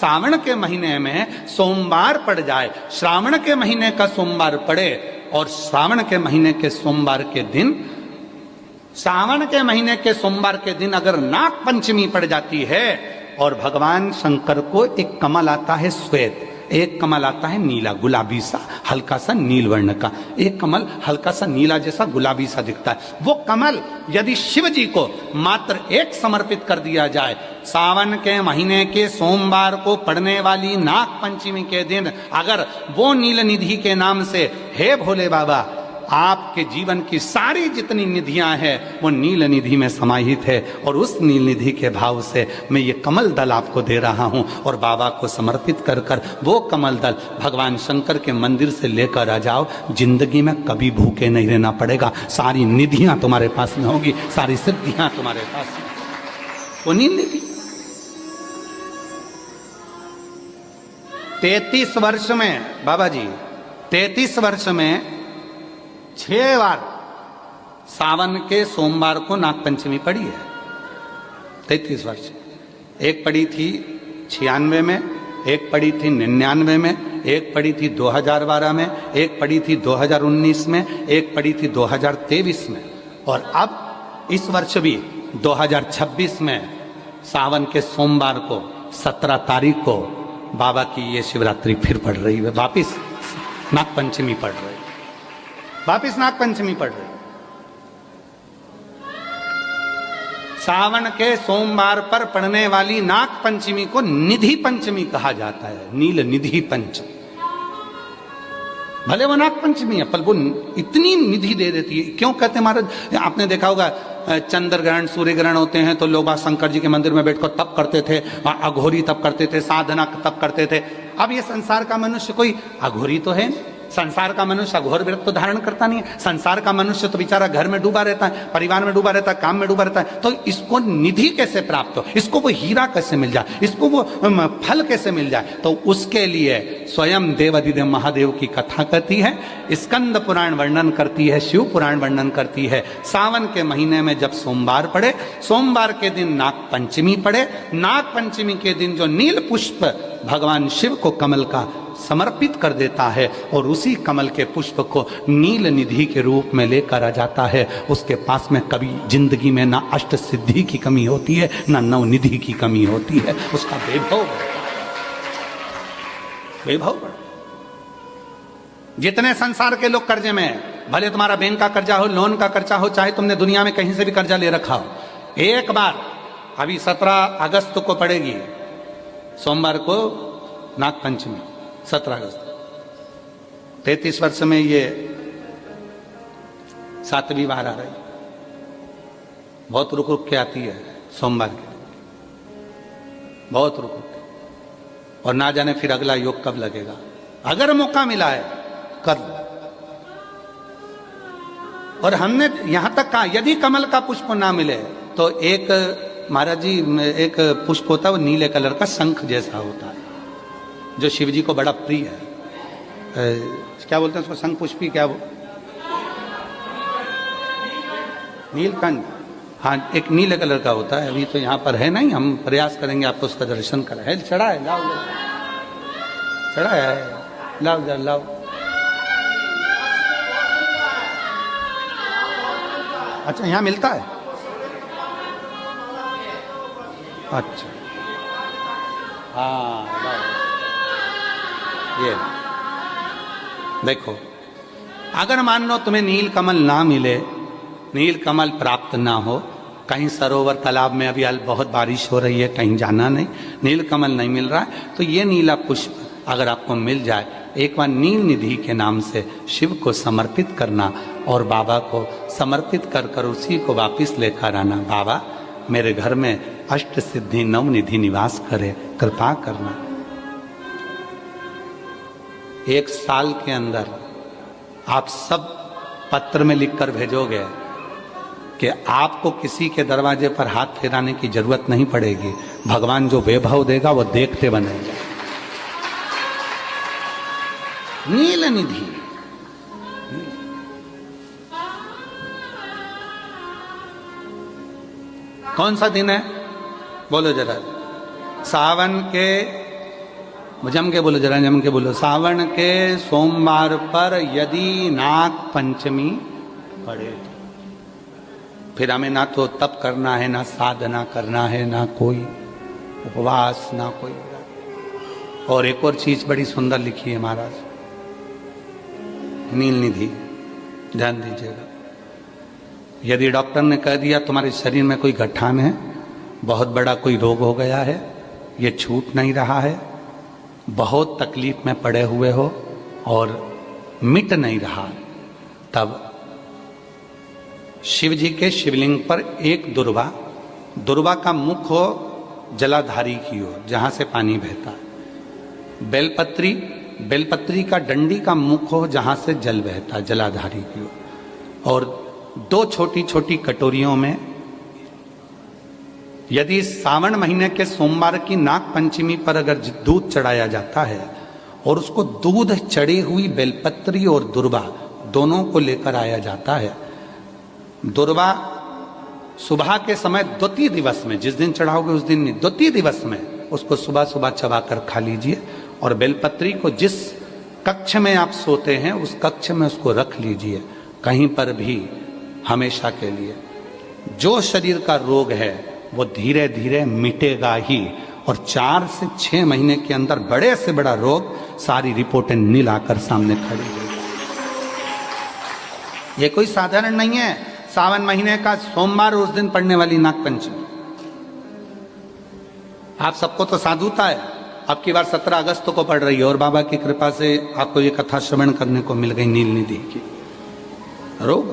सावन के महीने में सोमवार पड़ जाए, श्रावण के महीने का सोमवार पड़े और श्रावण के महीने के सोमवार के दिन, सावन के महीने के सोमवार के दिन अगर नाग पंचमी पड़ जाती है और भगवान शंकर को एक कमल आता है श्वेत, एक कमल आता है नीला गुलाबी सा हल्का सा नील वर्ण का, एक कमल हल्का सा नीला जैसा गुलाबी सा दिखता है, वो कमल यदि शिव जी को मात्र एक समर्पित कर दिया जाए, सावन के महीने के सोमवार को पड़ने वाली नाग पंचमी के दिन अगर वो नील निधि के नाम से, हे भोले बाबा आपके जीवन की सारी जितनी निधियां हैं वो नील निधि में समाहित है और उस नील निधि के भाव से मैं ये कमल दल आपको दे रहा हूं और बाबा को समर्पित कर कर वो कमल दल भगवान शंकर के मंदिर से लेकर आ जाओ, जिंदगी में कभी भूखे नहीं रहना पड़ेगा, सारी निधियां तुम्हारे पास में होगी, सारी सिद्धियां तुम्हारे पास में। वो नील निधि 33 वर्ष में बाबा जी 33 वर्ष में 6 बार सावन के सोमवार को नागपंचमी पड़ी है। 33 वर्ष, एक पड़ी थी 96 में, एक पड़ी थी 99 में, एक पड़ी थी 2012 में, एक पड़ी थी 2019 में, एक पड़ी थी 2023 में और अब इस वर्ष भी 2026 में सावन के सोमवार को 17 तारीख को बाबा की ये शिवरात्रि फिर पड़ रही है, वापिस नागपंचमी पड़ रही है, वापिस नागपंचमी पड़ रही। सावन के सोमवार पर पड़ने वाली नाग पंचमी को निधि पंचमी कहा जाता है, नील निधि पंचमी। भले वो नाग पंचमी है पर वो इतनी निधि दे देती है। क्यों कहते हैं महाराज, आपने देखा होगा चंद्र ग्रहण सूर्य ग्रहण होते हैं तो लोग शंकर जी के मंदिर में बैठकर तप करते थे, अघोरी तप करते थे, साधना तप करते थे। अब ये संसार का मनुष्य कोई अघोरी तो है, संसार का मनुष्य अघोर व्रत तो धारण करता नहीं है, संसार का मनुष्य तो बेचारा घर में डूबा रहता है, परिवार में डूबा रहता है, काम में डूबा रहता है, तो इसको निधि कैसे प्राप्त हो, इसको वो हीरा कैसे मिल जाए, इसको वो फल कैसे मिल जाए। तो उसके लिए स्वयं देवाधिदेव महादेव की कथा कहती है, स्कंद पुराण वर्णन करती है, शिव पुराण वर्णन करती है। सावन के महीने में जब सोमवार पड़े, सोमवार के दिन नाग पंचमी पड़े, नाग पंचमी के दिन जो नील पुष्प भगवान शिव को कमल का समर्पित कर देता है और उसी कमल के पुष्प को नील निधि के रूप में लेकर आ जाता है, उसके पास में कभी जिंदगी में ना अष्ट सिद्धि की कमी होती है ना नव निधि की कमी होती है, उसका वैभव वैभव। जितने संसार के लोग कर्जे में, भले तुम्हारा बैंक का कर्जा हो, लोन का कर्जा हो, चाहे तुमने दुनिया में कहीं से भी कर्जा ले रखा हो, एक बार अभी 17 अगस्त को पड़ेगी, सोमवार को नाग पंचमी 17 अगस्त, 33 वर्ष में ये 7वीं बार आ रही, बहुत रुक रुक के आती है सोमवार के, बहुत रुक रुक के, और ना जाने फिर अगला योग कब लगेगा। अगर मौका मिला है कर लो। और हमने यहां तक कहा यदि कमल का पुष्प ना मिले तो एक महाराज जी एक पुष्प होता है, वो नीले कलर का शंख जैसा होता है जो शिव जी को बड़ा प्रिय है, क्या बोलते हैं उसको, शंख पुष्पी, क्या वो नीलकंठ, हाँ एक नीले कलर का होता है। अभी तो यहाँ पर है नहीं, हम प्रयास करेंगे आपको उसका दर्शन करें। है चढ़ा है, लाओ चढ़ा है, लाओ जरा लाओ। अच्छा यहाँ मिलता है, अच्छा हाँ लाओ। ये देखो, अगर मान लो तुम्हें नील कमल ना मिले, नील कमल प्राप्त ना हो, कहीं सरोवर तालाब में अभी बहुत बारिश हो रही है, कहीं जाना नहीं, नील कमल नहीं मिल रहा है, तो ये नीला पुष्प अगर आपको मिल जाए, एक बार नील निधि के नाम से शिव को समर्पित करना और बाबा को समर्पित कर कर उसी को वापिस लेकर आना। बाबा मेरे घर में अष्ट सिद्धि नव निधि निवास करे, कृपा करना। 1 साल के अंदर आप सब पत्र में लिखकर भेजोगे कि आपको किसी के दरवाजे पर हाथ फेराने की जरूरत नहीं पड़ेगी, भगवान जो वैभव देगा वो देखते बनेगा। नील निधि, कौन सा दिन है बोलो जरा, सावन के जम के बोलो, जरा जम के बोलो। सावन के सोमवार पर यदि नाग पंचमी पड़े, फिर हमें ना तो तप करना है, ना साधना करना है, ना कोई उपवास, ना कोई। और एक और चीज बड़ी सुंदर लिखी है महाराज, नील निधि, ध्यान दीजिएगा। यदि डॉक्टर ने कह दिया तुम्हारे शरीर में कोई गठान है, बहुत बड़ा कोई रोग हो गया है, ये छूट नहीं रहा है, बहुत तकलीफ में पड़े हुए हो और मिट नहीं रहा, तब शिव जी के शिवलिंग पर एक दुर्वा, दुर्वा का मुख हो जलाधारी की ओर जहां से पानी बहता है, बेलपत्री, बेलपत्री का डंडी का मुख हो जहां से जल बहता है जलाधारी की ओर, और दो छोटी छोटी कटोरियों में यदि सावन महीने के सोमवार की नाग पंचमी पर अगर दूध चढ़ाया जाता है और उसको दूध चढ़ी हुई बेलपत्री और दुर्वा दोनों को लेकर आया जाता है, दुर्वा सुबह के समय द्वितीय दिवस में, जिस दिन चढ़ाओगे उस दिन नहीं, द्वितीय दिवस में उसको सुबह सुबह चबाकर खा लीजिए, और बेलपत्री को जिस कक्ष में आप सोते हैं उस कक्ष में उसको रख लीजिए, कहीं पर भी, हमेशा के लिए। जो शरीर का रोग है वो धीरे धीरे मिटेगा ही, और 4 से 6 महीने के अंदर बड़े से बड़ा रोग सारी रिपोर्टें नील आकर सामने खड़ी होगी। ये कोई साधारण नहीं है सावन महीने का सोमवार, उस दिन पड़ने वाली नाग पंचमी। आप सबको तो साधुता है, अब की बार 17 अगस्त को पड़ रही है, और बाबा की कृपा से आपको ये कथा श्रवण करने को मिल गई नील निधि की। रोग